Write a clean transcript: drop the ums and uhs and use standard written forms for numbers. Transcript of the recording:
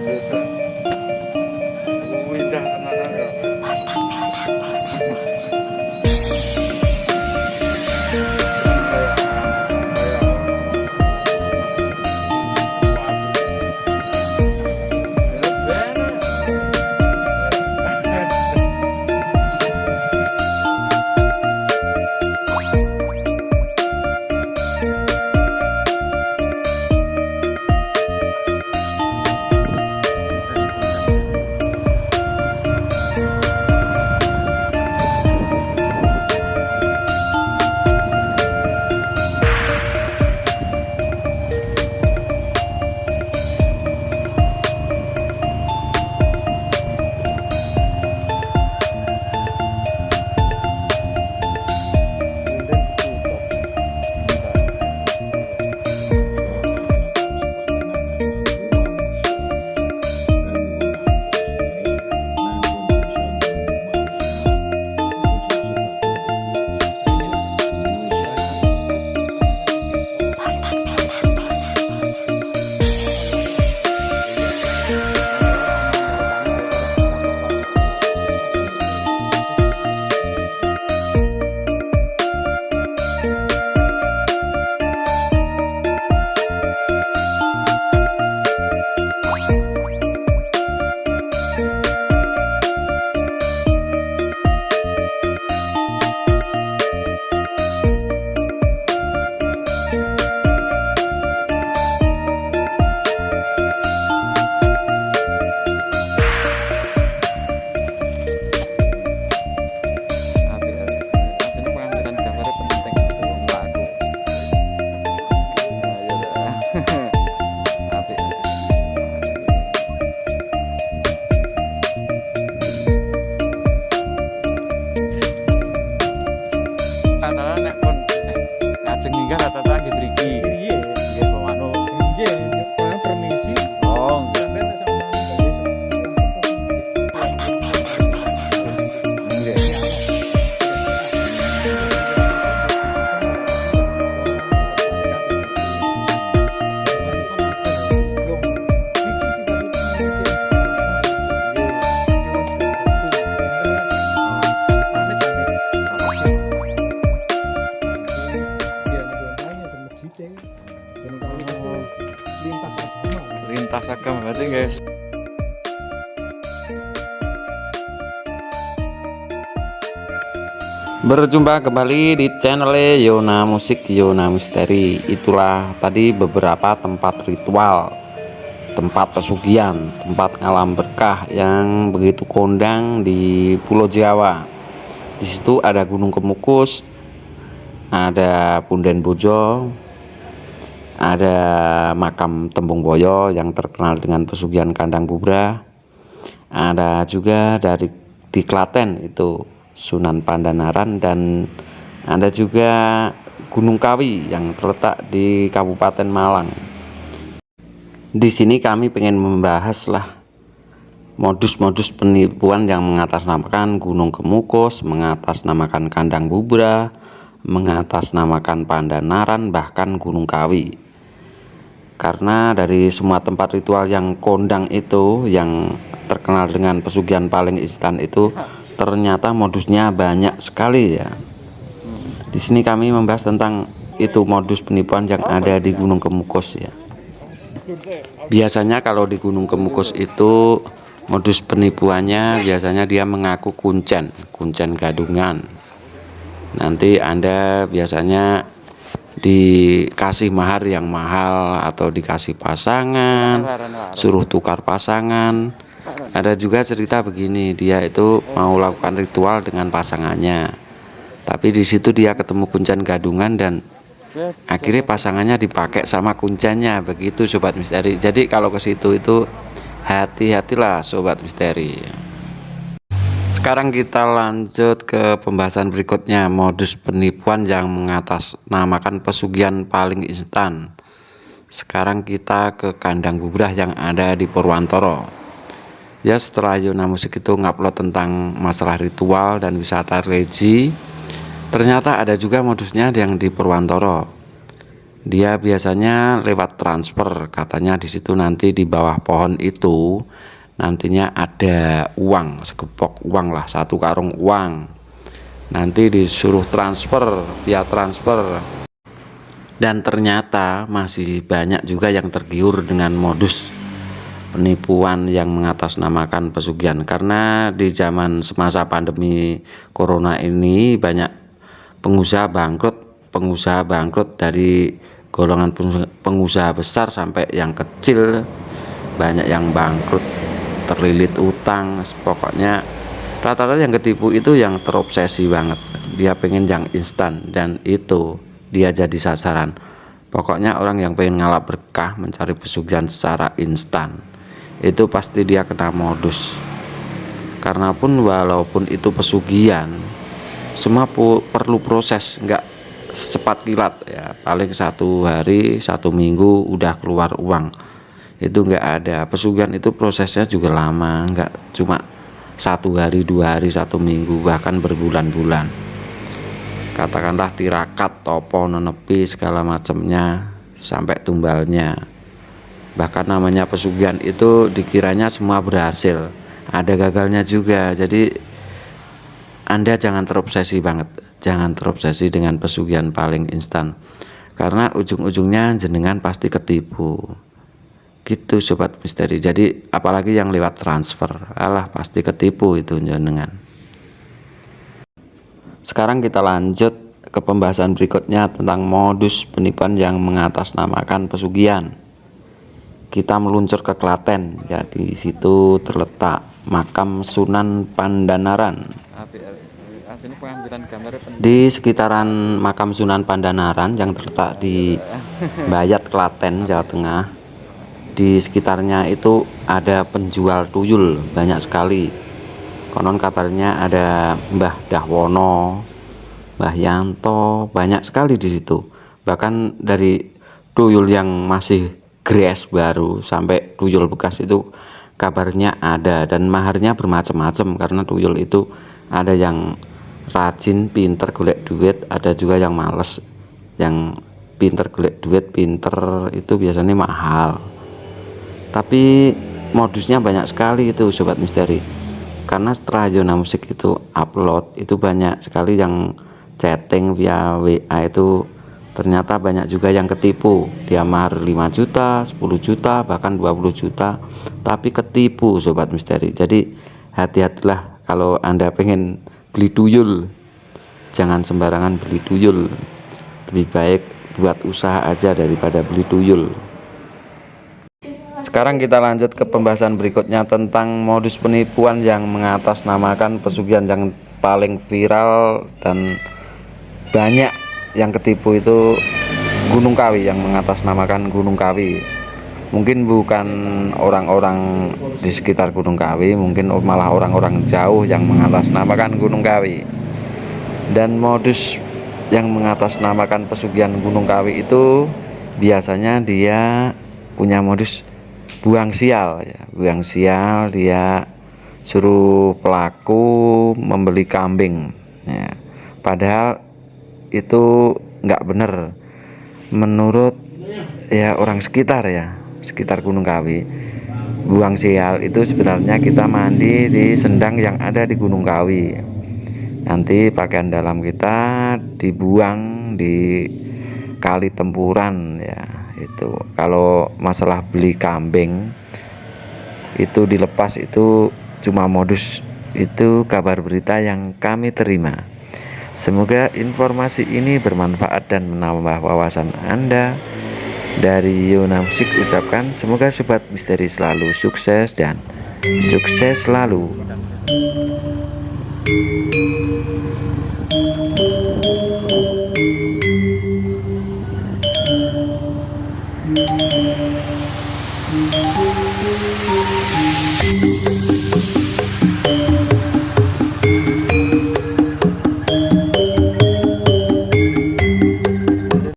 Desa Windah tenaga. Lintas agama berarti guys. Berjumpa kembali di channel Yona Musik Yona Misteri. Itulah tadi beberapa tempat ritual, tempat pesugihan, tempat ngalam berkah yang begitu kondang di Pulau Jawa. Di situ ada Gunung Kemukus, ada Punden Bojo, ada makam Tembung Boyo yang terkenal dengan pesugihan kandang bubra. Ada juga di Klaten itu Sunan Pandanaran, dan ada juga Gunung Kawi yang terletak di Kabupaten Malang. Di sini kami pengen membahas lah modus-modus penipuan yang mengatasnamakan Gunung Kemukus, mengatasnamakan kandang bubra, mengatasnamakan Pandanaran, bahkan Gunung Kawi. Karena dari semua tempat ritual yang kondang itu, yang terkenal dengan pesugihan paling instan itu, ternyata modusnya banyak sekali ya. Di sini kami membahas tentang itu modus penipuan yang ada di Gunung Kemukus ya. Biasanya kalau di Gunung Kemukus itu modus penipuannya biasanya dia mengaku kuncen gadungan. Nanti Anda biasanya dikasih mahar yang mahal atau dikasih pasangan, suruh tukar pasangan. Ada juga cerita begini, dia itu mau lakukan ritual dengan pasangannya, tapi di situ dia ketemu kuncen gadungan dan akhirnya pasangannya dipakai sama kuncennya. Begitu sobat misteri. Jadi kalau ke situ itu hati-hatilah sobat misteri. Sekarang kita lanjut ke pembahasan berikutnya, modus penipuan yang mengatasnamakan pesugihan paling instan. Sekarang kita ke kandang bubrah yang ada di Purwantoro. Ya, setelah Yona Musik itu ngupload tentang masalah ritual dan wisata religi, ternyata ada juga modusnya yang di Purwantoro. Dia biasanya lewat transfer, katanya di situ nanti di bawah pohon itu nantinya ada uang, segepok uang lah, satu karung uang. Nanti disuruh transfer via transfer. Dan ternyata masih banyak juga yang tergiur dengan modus penipuan yang mengatasnamakan pesugihan, karena di zaman semasa pandemi corona ini banyak pengusaha bangkrut dari golongan pengusaha besar sampai yang kecil, banyak yang bangkrut, terlilit utang. Pokoknya rata-rata yang ketipu itu yang terobsesi banget, dia pengen yang instan, dan itu dia jadi sasaran. Pokoknya orang yang pengen ngalap berkah, mencari pesugihan secara instan, itu pasti dia kena modus. Karena pun walaupun itu pesugihan, semua perlu proses, nggak secepat kilat ya. Paling 1 hari 1 minggu udah keluar uang, itu nggak ada. Pesugihan itu prosesnya juga lama, nggak cuma 1 hari 2 hari 1 minggu, bahkan berbulan-bulan. Katakanlah tirakat, topo, nenepi, segala macamnya sampai tumbalnya. Bahkan namanya pesugihan itu dikiranya semua berhasil, ada gagalnya juga. Jadi Anda jangan terobsesi banget, jangan terobsesi dengan pesugihan paling instan, karena ujung-ujungnya jenengan pasti ketipu gitu sobat misteri. Jadi apalagi yang lewat transfer, alah pasti ketipu itu jenengan. Sekarang kita lanjut ke pembahasan berikutnya tentang modus penipuan yang mengatasnamakan pesugihan. Kita meluncur ke Klaten ya, di situ terletak makam Sunan Pandanaran. Di sekitaran makam Sunan Pandanaran yang terletak di Bayat, Klaten, Jawa Tengah, di sekitarnya itu ada penjual tuyul banyak sekali. Konon kabarnya ada Mbah Dahwono, Mbah Yanto, banyak sekali di situ. Bahkan dari tuyul yang masih gres baru sampai tuyul bekas itu kabarnya ada, dan maharnya bermacam-macam, karena tuyul itu ada yang rajin pinter golek duit, ada juga yang males. Yang pinter golek duit, pinter itu biasanya mahal, tapi modusnya banyak sekali itu sobat misteri. Karena setelah Yona Musik itu upload, itu banyak sekali yang chatting via WA, itu ternyata banyak juga yang ketipu. Dia mahar 5 juta, 10 juta, bahkan 20 juta, tapi ketipu sobat misteri. Jadi hati-hatilah kalau Anda pengen beli tuyul, jangan sembarangan beli tuyul. Lebih baik buat usaha aja daripada beli tuyul. Sekarang kita lanjut ke pembahasan berikutnya tentang modus penipuan yang mengatasnamakan pesugihan yang paling viral dan banyak yang ketipu, itu Gunung Kawi, yang mengatasnamakan Gunung Kawi. Mungkin bukan orang-orang di sekitar Gunung Kawi, mungkin malah orang-orang jauh yang mengatasnamakan Gunung Kawi. Dan modus yang mengatasnamakan pesugihan Gunung Kawi itu biasanya dia punya modus buang sial ya. Buang sial, dia suruh pelaku membeli kambing ya. Padahal itu nggak bener menurut ya orang sekitar ya, sekitar Gunung Kawi. Buang sial itu sebenarnya kita mandi di sendang yang ada di Gunung Kawi. Nanti pakaian dalam kita dibuang di kali Tempuran ya. Itu kalau masalah beli kambing itu dilepas, itu cuma modus. Itu kabar berita yang kami terima. Semoga informasi ini bermanfaat dan menambah wawasan Anda. Dari Yona Musik ucapkan, semoga sobat misteri selalu sukses dan sukses selalu.